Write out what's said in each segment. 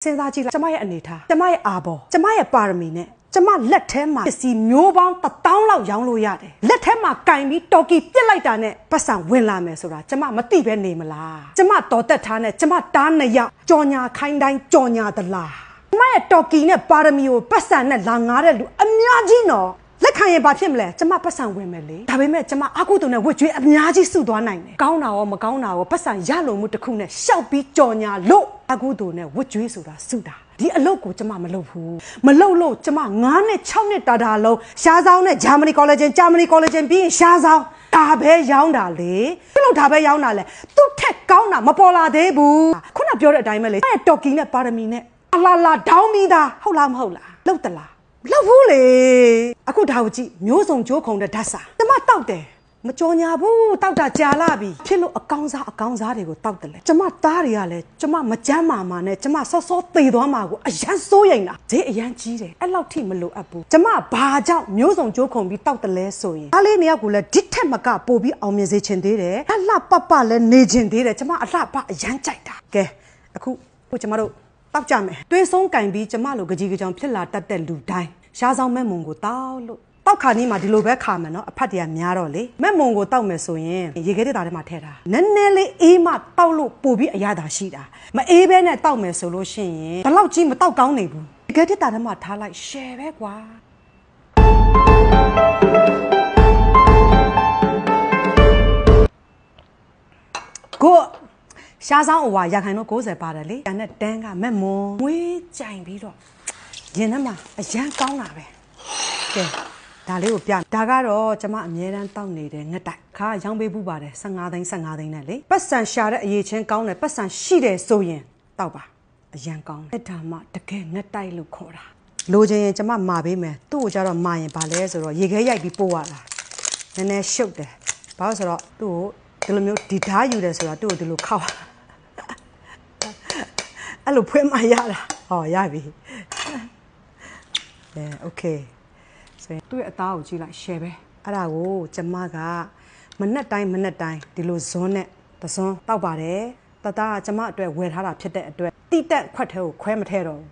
စဉ်းစားကြည့်လိုက်ကျမရဲ့အနေထားကျမရဲ့အာဘော်ကျမရဲ့ပါရမီနဲ့ကျမလက်ထဲမှာပစ္စည်းမျိုးပေါင်း1000လောက်ရောင်းလို့ရတယ်လက်ထဲမှာကင်ပြီးတော်ကီပြစ်လိုက်တာနဲ့ပတ်စံဝင်လာမယ်ဆိုတာကျမမသိပဲနေမလားကျမတော်တက်ထားနဲ့ကျမတားနှစ်ယောက်ကြော်ညာခိုင်းတိုင်းကြော်ညာသလားကျမရဲ့တော်ကီနဲ့ပါရမီကိုပတ်စံနဲ့လာငားတဲ့လူအများကြီးနော်လက်ခံရင်ဘာဖြစ်မလဲကျမပတ်စံဝင်မယ်လေဒါပေမဲ့ကျမအကုသိုလ်နဲ့ဝတ်ကြွေးအများကြီးစုသွားနိုင်တယ်ကောင်းတာရောမကောင်းတာရောပတ်စံရလုံမှုတစ်ခုနဲ့ရှောက်ပြီးကြော်ညာလို့အကုသိုလ်နဲ့ဝတ်ကြွေးဆိုတာစုတာဒီအလုပ်ကိုကျမမလုပ်ဘူးမလုပ်လို့ကျမ9နှစ်6နှစ်တာလုံးရှားဆောင်နဲ့ဂျာမနီကောလိပ်ပြီးရင်ရှားဆောင်ဒါပဲရောင်းတာလေသူ့လို့ဒါပဲရောင်းတာလေသူ့ထက်ကောင်းတာမပေါ်လာသေးဘူးခုနပြောတဲ့အတိုင်းပဲလေအဲ့တော်ကီနဲ့ပါရမီနဲ့အလာဒေါင်းပြီးသားဟုတ်လားမဟုတ်လားလုပ်တလားလောက်ဘူးလေအခုဒါကိုကြည့်မျိုးစုံကြိုးခုံတဲ့ဓာတ်စာကျမတောက်တယ်မကြော်ညာဘူးတောက်တာကြာလာပြီဖြစ်လို့အကောင်းစားတွေကိုတောက်တယ်လေကျမသားတွေကလည်းကျမမကြမ်းမာနဲ့ကျမစောသေသွားမှာကိုအရန်စိုးရိမ်တာဈေးအရန်ကြီးတယ်အဲ့လောက်ထိမလိုအပ်ဘူးကျမဘာကြောင့်မျိုးစုံကြိုးခုံပြီးတောက်တယ်လဲဆိုရင်အားလေးနှစ်ယောက်ကိုလည်းဒီထက်မကပို့ပြီးအောင်မြင်စေချင်သေးတယ်အလှပလည်းနေချင်သေးတယ်ကျမအလှပအရန်ကြိုက်တာကဲအခုကျမတို့တောက်ကြမယ်တွေးဆုံးကင်ပြီးကျမလိုကြီးကြောင်ဖြစ်လာတတ်တဲ့လူတိုင်းရှားဆောင်မဲ့မုံကိုတောက်လို့တောက်ခါနီးမှာဒီလိုပဲခါမယ်နော်အဖတ်တရားများတော့လေမဲ့မုံကိုတောက်မယ်ဆိုရင်ရေခဲတဲ့တာထဲမှာထည့်တာနည်းနည်းလေးအေးမှတောက်လို့ပို့ပြီးအရသာရှိတာမအေးဘဲနဲ့တောက်မယ်ဆိုလို့ရှိရင်ဘလောက်ကြီးမတောက်ကောင်းနေဘူးရေခဲတဲ့တာထဲမှာထားလိုက်ရှယ်ပဲကွာကိုရှားဆောင်အဝါရခိုင်တော့90ပါတယ်လေတန်တဲ့တန်းကမဲ့မုံငွေးကြိုင်ပြီးတော့ရင်ထဲမှာအရန်ကောင်းတာပဲကဲဒါလေးကိုပြဒါကတော့ကျမအမြဲတမ်းတောက်နေတဲ့ငှက်တိုက်ခါရောင်းပေးဘူးပါတယ်15သိန်းနဲ့လေပတ်စံရှာတဲ့အရေးချင်းကောင်းတယ်ပတ်စံရှိတယ်ဆိုရင်တောက်ပါအရန်ကောင်းတယ်ဒါမှတကယ်ငှက်တိုက်လို့ခေါ်တာလိုချင်ရင်ကျမမာပေးမယ်သူ့ကိုကြတော့မာရင်ဗာလဲဆိုတော့ရေခဲရိုက်ပြီးပို့ရတာနည်းနည်းရှုပ်တယ်ဘာလို့ဆိုတော့သူ့ကိုဒီလိုမျိုးဒီဓာတ်ယူတယ်ဆိုတာသူ့ကိုဒီလိုခောက်အဲ့လိုဖွင့်မှရတာဟောရပြီโอเคဆိုရင်သူ့ရဲ့အသားကိုကြည့်လိုက် share ပဲအဲ့ဒါကိုကျမကမနက်တိုင်းဒီလိုဇွန်းနဲ့တဇွန်းတောက်ပါတယ်တသားကကျမအတွက်ဝယ်ထားတာဖြစ်တဲ့အတွက်တိတက်ခွက်ထဲကိုခွဲမထဲတော့ဘ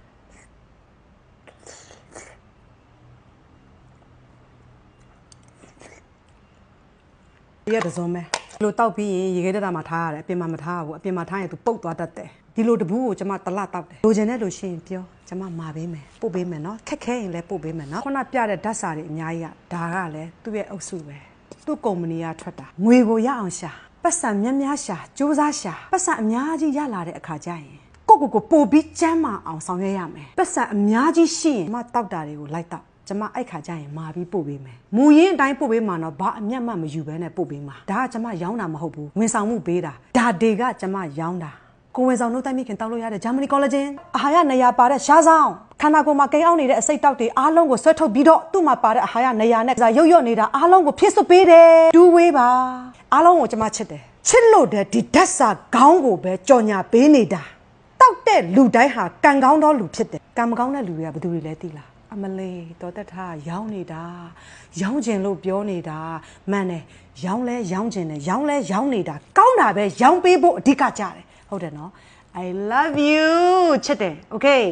ူးရတဇွန်းပဲလိုတောက်ပြီးရင်ရေခဲတက်တာမှာထားရတယ်အပြင်မှာမထားဘူးအပြင်မှာထားရင်သူပုတ်သွားတတ်တယ်ဒီလိုတဘူးကိုကျမတလတောက်တယ်လိုချင်တဲ့လိုရှိရင်ပြောကျမမာပေးမယ်ပို့ပေးမယ်နော်ခက်ခဲရင်လည်းပို့ပေးမယ်နော်ခုနပြတဲ့ဓာတ်စာတွေအများကြီးကဒါကလည်းသူ့ရဲ့အုပ်စုပဲသူ့ကုမ္ပဏီကထွက်တာငွေကိုရအောင်ရှာပတ်စံများရှာစူးစမ်းရှာပတ်စံအများကြီးရလာတဲ့အခါကျရင်ကိုပို့ပြီးကျမ်းမာအောင်ဆောင်ရွက်ရမယ်ပတ်စံအများကြီးရှိရင်မတောက်တာတွေကိုလိုက်တောက်ကျမအဲ့ခါကျရင်မာပြီးပို့ပေးမယ်မူရင်းအတိုင်းပို့ပေးမှာတော့ဘာအမျက်မှမယူဘဲနဲ့ပို့ပေးမှာဒါကကျမရောင်းတာမဟုတ်ဘူးဝန်ဆောင်မှုပေးတာဒါတွေကကျမရောင်းတာကိုဝင်ဆောင်နှုတ်တိုက်မိခင်တောက်လို့ရတဲ့ဂျာမနီကောလာဂျင်အာဟာရနေရာပါတဲ့ရှားဆောင်ခန္ဓာကိုယ်မှာကိန်းအောင်နေတဲ့အစိတ်တောက်တွေအားလုံးကိုဆွဲထုတ်ပြီးတော့သူ့မှာပါတဲ့အာဟာရနေရာနဲ့ရုပ်နေတာအားလုံးကိုဖြစ်စွပေးတယ်တူဝေးပါအားလုံးကိုကျမချစ်တယ်ချစ်လို့တဲ့ဒီဓာတ်စာခေါင်းကိုပဲကြော်ညာပေးနေတာတောက်တဲ့လူတိုင်းဟာကံကောင်းသောလူဖြစ်တယ်ကံမကောင်းတဲ့လူတွေကဘယ်သူတွေလဲသိလားအမလေးတော်တက်ထားရောင်းနေတာရောင်းကျင်လို့ပြောနေတာမှန်တယ်ရောင်းလဲရောင်းကျင်တယ်ရောင်းလဲရောင်းနေတာကောင်းတာပဲရောင်းပေးဖို့အဓိကကြတယ်ဟုတ်တယ်နော် I love you ချစ်တယ် okay